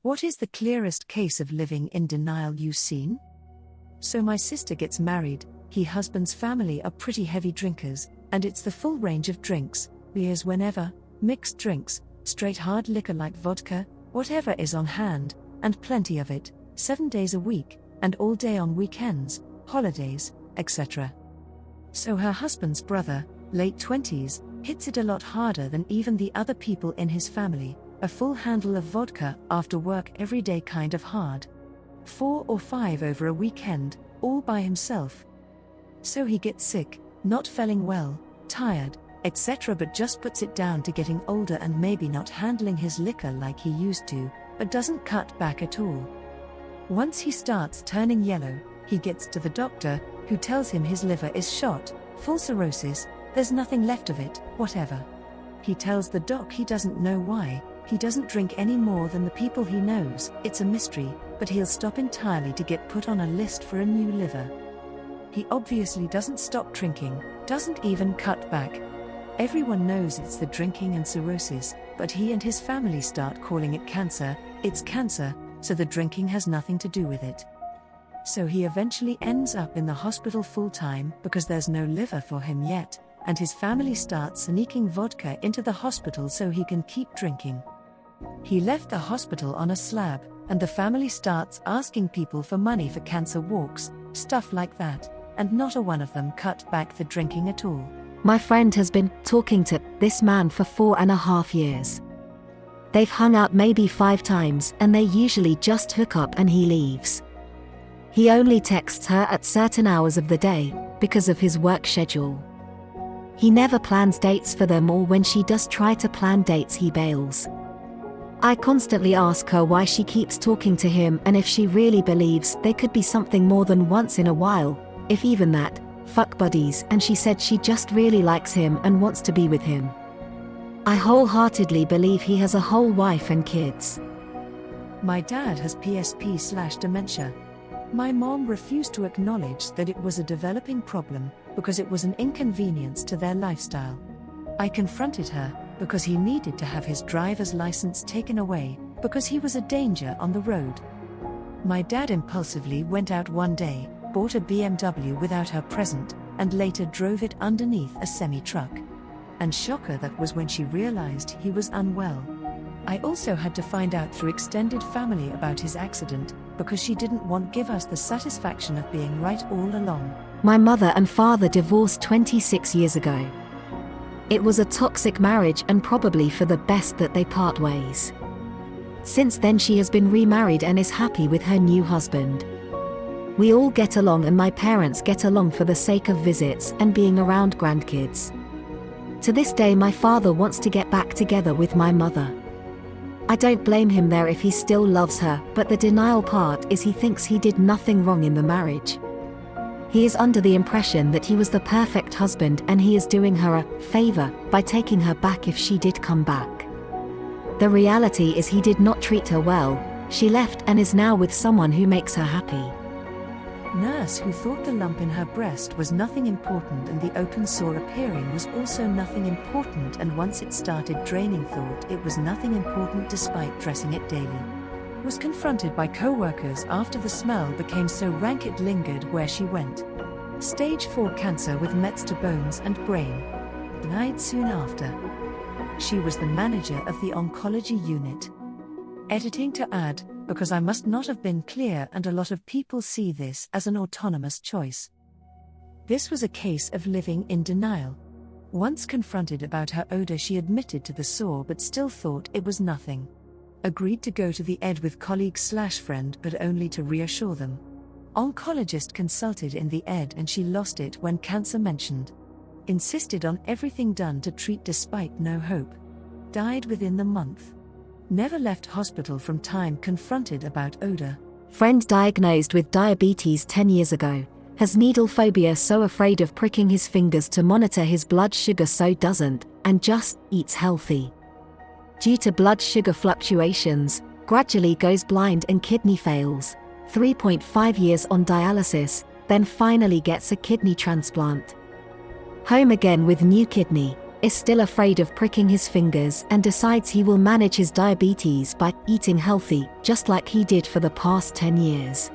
What is the clearest case of living in denial you've seen? So my sister gets married, her husband's family are pretty heavy drinkers, and it's the full range of drinks, beers whenever, mixed drinks, straight hard liquor like vodka, whatever is on hand, and plenty of it, 7 days a week, and all day on weekends, holidays, etc. So her husband's brother, late 20s, hits it a lot harder than even the other people in his family, a full handle of vodka after work every day, kind of hard. 4 or 5 over a weekend, all by himself. So he gets sick, not feeling well, tired, etc., but just puts it down to getting older and maybe not handling his liquor like he used to, but doesn't cut back at all. Once he starts turning yellow, he gets to the doctor, who tells him his liver is shot, full cirrhosis, there's nothing left of it, whatever. He tells the doc he doesn't know why, he doesn't drink any more than the people he knows, it's a mystery, but he'll stop entirely to get put on a list for a new liver. He obviously doesn't stop drinking, doesn't even cut back. Everyone knows it's the drinking and cirrhosis, but he and his family start calling it cancer, it's cancer, so the drinking has nothing to do with it. So he eventually ends up in the hospital full-time because there's no liver for him yet, and his family starts sneaking vodka into the hospital so he can keep drinking. He left the hospital on a slab, and the family starts asking people for money for cancer walks, stuff like that, and not a one of them cut back the drinking at all. My friend has been talking to this man for 4.5 years. They've hung out maybe 5 times, and they usually just hook up and he leaves. He only texts her at certain hours of the day, because of his work schedule. He never plans dates for them, or when she does try to plan dates he bails. I constantly ask her why she keeps talking to him and if she really believes they could be something more than once in a while, if even that, fuck buddies, and she said she just really likes him and wants to be with him. I wholeheartedly believe he has a whole wife and kids. My dad has PSP/dementia. My mom refused to acknowledge that it was a developing problem because it was an inconvenience to their lifestyle. I confronted her because he needed to have his driver's license taken away because he was a danger on the road. My dad impulsively went out one day, bought a BMW without her present, and later drove it underneath a semi-truck. And shocker, that was when she realized he was unwell. I also had to find out through extended family about his accident, because she didn't want to give us the satisfaction of being right all along. My mother and father divorced 26 years ago. It was a toxic marriage and probably for the best that they part ways. Since then she has been remarried and is happy with her new husband. We all get along, and my parents get along for the sake of visits and being around grandkids. To this day my father wants to get back together with my mother. I don't blame him there if he still loves her, but the denial part is he thinks he did nothing wrong in the marriage. He is under the impression that he was the perfect husband and he is doing her a favor by taking her back if she did come back. The reality is he did not treat her well, she left and is now with someone who makes her happy. Nurse who thought the lump in her breast was nothing important and the open sore appearing was also nothing important, and once it started draining thought it was nothing important despite dressing it daily. Was confronted by co-workers after the smell became so rank it lingered where she went. Stage 4 cancer with mets to bones and brain. Died soon after. She was the manager of the oncology unit. Editing to add, because I must not have been clear and a lot of people see this as an autonomous choice. This was a case of living in denial. Once confronted about her odor she admitted to the sore but still thought it was nothing. Agreed to go to the ED with colleague/friend but only to reassure them. Oncologist consulted in the ED and she lost it when cancer mentioned. Insisted on everything done to treat despite no hope. Died within the month. Never left hospital from time confronted about odor. Friend diagnosed with diabetes 10 years ago. Has needle phobia, so afraid of pricking his fingers to monitor his blood sugar so doesn't, and just eats healthy. Due to blood sugar fluctuations, gradually goes blind and kidney fails. 3.5 years on dialysis, then finally gets a kidney transplant. Home again with new kidney, is still afraid of pricking his fingers and decides he will manage his diabetes by eating healthy, just like he did for the past 10 years.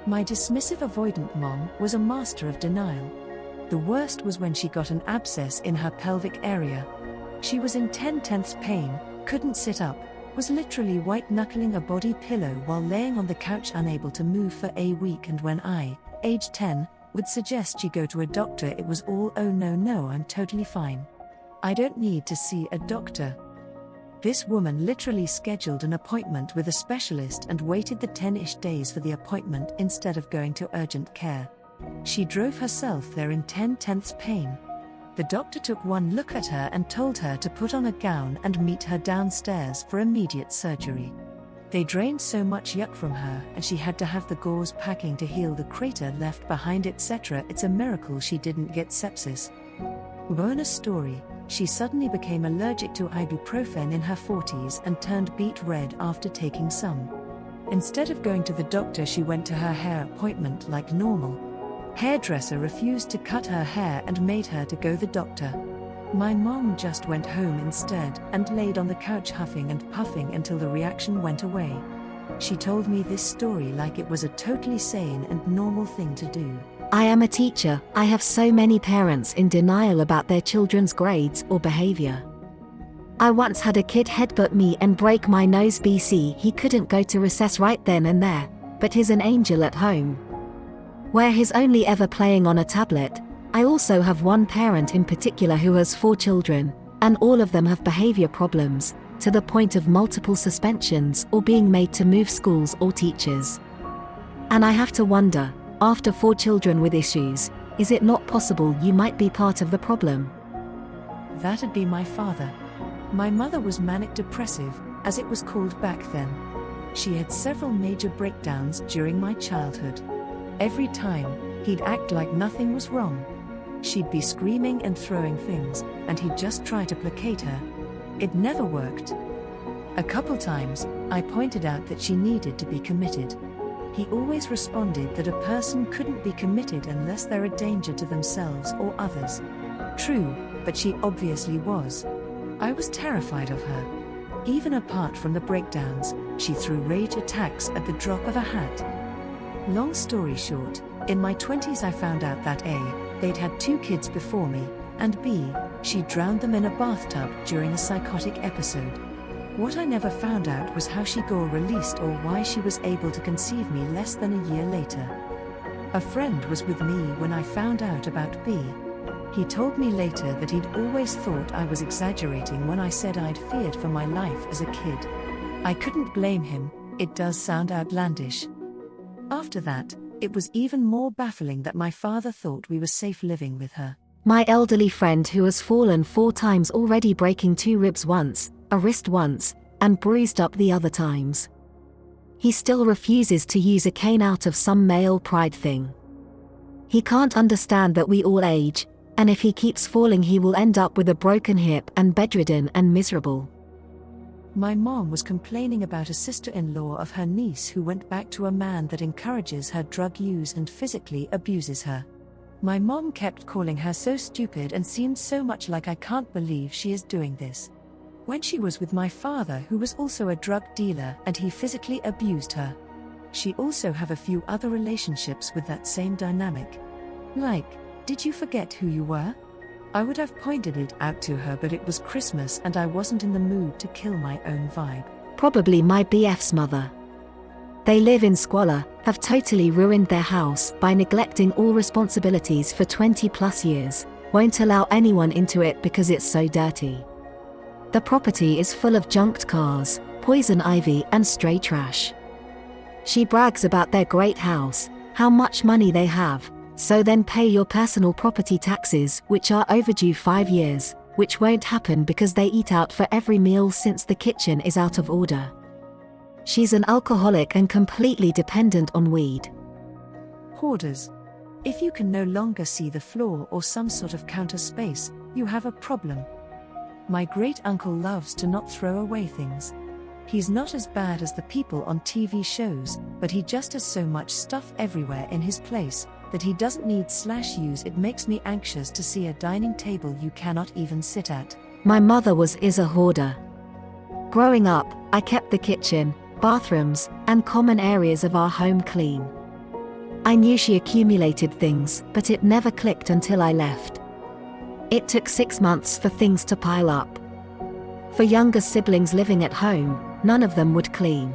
My dismissive avoidant mom was a master of denial. The worst was when she got an abscess in her pelvic area. She was in 10/10 pain, couldn't sit up, was literally white-knuckling a body pillow while laying on the couch unable to move for a week, and when I, age 10, would suggest she go to a doctor, it was all, "Oh no, I'm totally fine. I don't need to see a doctor." This woman literally scheduled an appointment with a specialist and waited the 10-ish days for the appointment instead of going to urgent care. She drove herself there in 10/10 pain. The doctor took one look at her and told her to put on a gown and meet her downstairs for immediate surgery. They drained so much yuck from her and she had to have the gauze packing to heal the crater left behind, etc. It's a miracle she didn't get sepsis. Bonus story, she suddenly became allergic to ibuprofen in her 40s and turned beet red after taking some. Instead of going to the doctor, she went to her hair appointment like normal. Hairdresser refused to cut her hair and made her to go the doctor. My mom just went home instead and laid on the couch huffing and puffing until the reaction went away. She told me this story like it was a totally sane and normal thing to do. I am a teacher. I have so many parents in denial about their children's grades or behavior. I once had a kid headbutt me and break my nose. He couldn't go to recess right then and there, but he's an angel at home, where he's only ever playing on a tablet. I also have one parent in particular who has 4 children, and all of them have behavior problems, to the point of multiple suspensions or being made to move schools or teachers. And I have to wonder, after 4 children with issues, is it not possible you might be part of the problem? That'd be my father. My mother was manic depressive, as it was called back then. She had several major breakdowns during my childhood. Every time, he'd act like nothing was wrong. She'd be screaming and throwing things, and he'd just try to placate her. It never worked. A couple times, I pointed out that she needed to be committed. He always responded that a person couldn't be committed unless they're a danger to themselves or others. True, but she obviously was. I was terrified of her. Even apart from the breakdowns, she threw rage attacks at the drop of a hat. Long story short, in my 20s I found out that A, they'd had 2 kids before me, and B, she drowned them in a bathtub during a psychotic episode. What I never found out was how she got released or why she was able to conceive me less than a year later. A friend was with me when I found out about B. He told me later that he'd always thought I was exaggerating when I said I'd feared for my life as a kid. I couldn't blame him, it does sound outlandish. After that, it was even more baffling that my father thought we were safe living with her. My elderly friend who has fallen 4 times already, breaking 2 ribs once, a wrist once, and bruised up the other times. He still refuses to use a cane out of some male pride thing. He can't understand that we all age, and if he keeps falling he will end up with a broken hip and bedridden and miserable. My mom was complaining about a sister-in-law of her niece who went back to a man that encourages her drug use and physically abuses her. My mom kept calling her so stupid and seemed so much like, I can't believe she is doing this. When she was with my father, who was also a drug dealer, and he physically abused her. She also have a few other relationships with that same dynamic. Like, did you forget who you were? I would have pointed it out to her, but it was Christmas and I wasn't in the mood to kill my own vibe. Probably my BF's mother. They live in squalor, have totally ruined their house by neglecting all responsibilities for 20+ years, won't allow anyone into it because it's so dirty. The property is full of junked cars, poison ivy and stray trash. She brags about their great house, how much money they have. So then pay your personal property taxes, which are overdue 5 years, which won't happen because they eat out for every meal since the kitchen is out of order. She's an alcoholic and completely dependent on weed. Hoarders. If you can no longer see the floor or some sort of counter space, you have a problem. My great-uncle loves to not throw away things. He's not as bad as the people on TV shows, but he just has so much stuff everywhere in his place. that he doesn't need/use. It makes me anxious to see a dining table you cannot even sit at. My mother is a hoarder. Growing up, I kept the kitchen, bathrooms, and common areas of our home clean. I knew she accumulated things, but it never clicked until I left. It took 6 months for things to pile up. For younger siblings living at home, none of them would clean.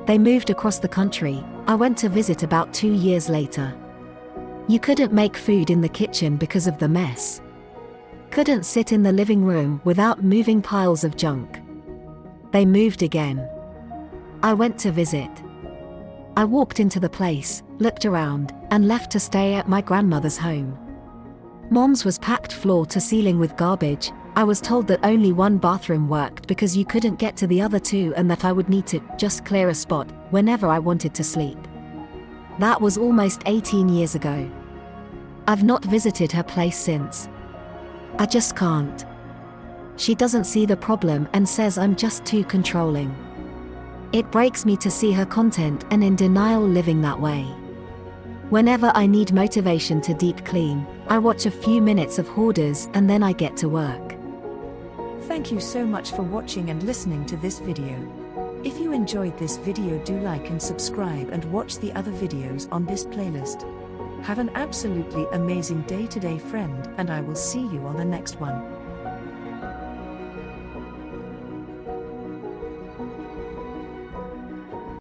They moved across the country. I went to visit about 2 years later. You couldn't make food in the kitchen because of the mess. Couldn't sit in the living room without moving piles of junk. They moved again. I went to visit. I walked into the place, looked around, and left to stay at my grandmother's home. Mom's was packed floor to ceiling with garbage. I was told that only one bathroom worked because you couldn't get to the other two and that I would need to just clear a spot whenever I wanted to sleep. That was almost 18 years ago. I've not visited her place since. I just can't. She doesn't see the problem and says I'm just too controlling. It breaks me to see her content and in denial living that way. Whenever I need motivation to deep clean, I watch a few minutes of Hoarders and then I get to work. Thank you so much for watching and listening to this video. If you enjoyed this video, do like and subscribe and watch the other videos on this playlist. Have an absolutely amazing day today, friend, and I will see you on the next one.